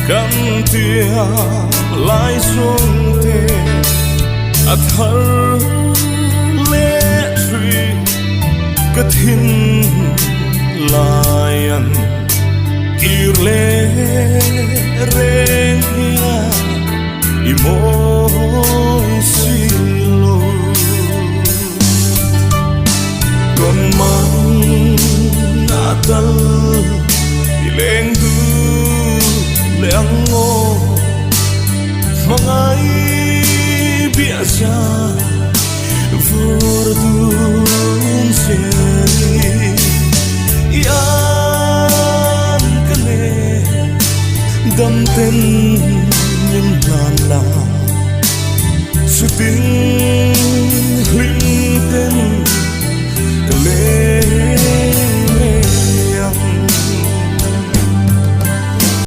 Cam tia lai xuống thế à thở lệ truy cái thiên lai ăn ir lệ rèn hia i môi silo con mang natal i leng du leng ngô mangai biasa vurdun seri yan kane dam ten nim lan la suting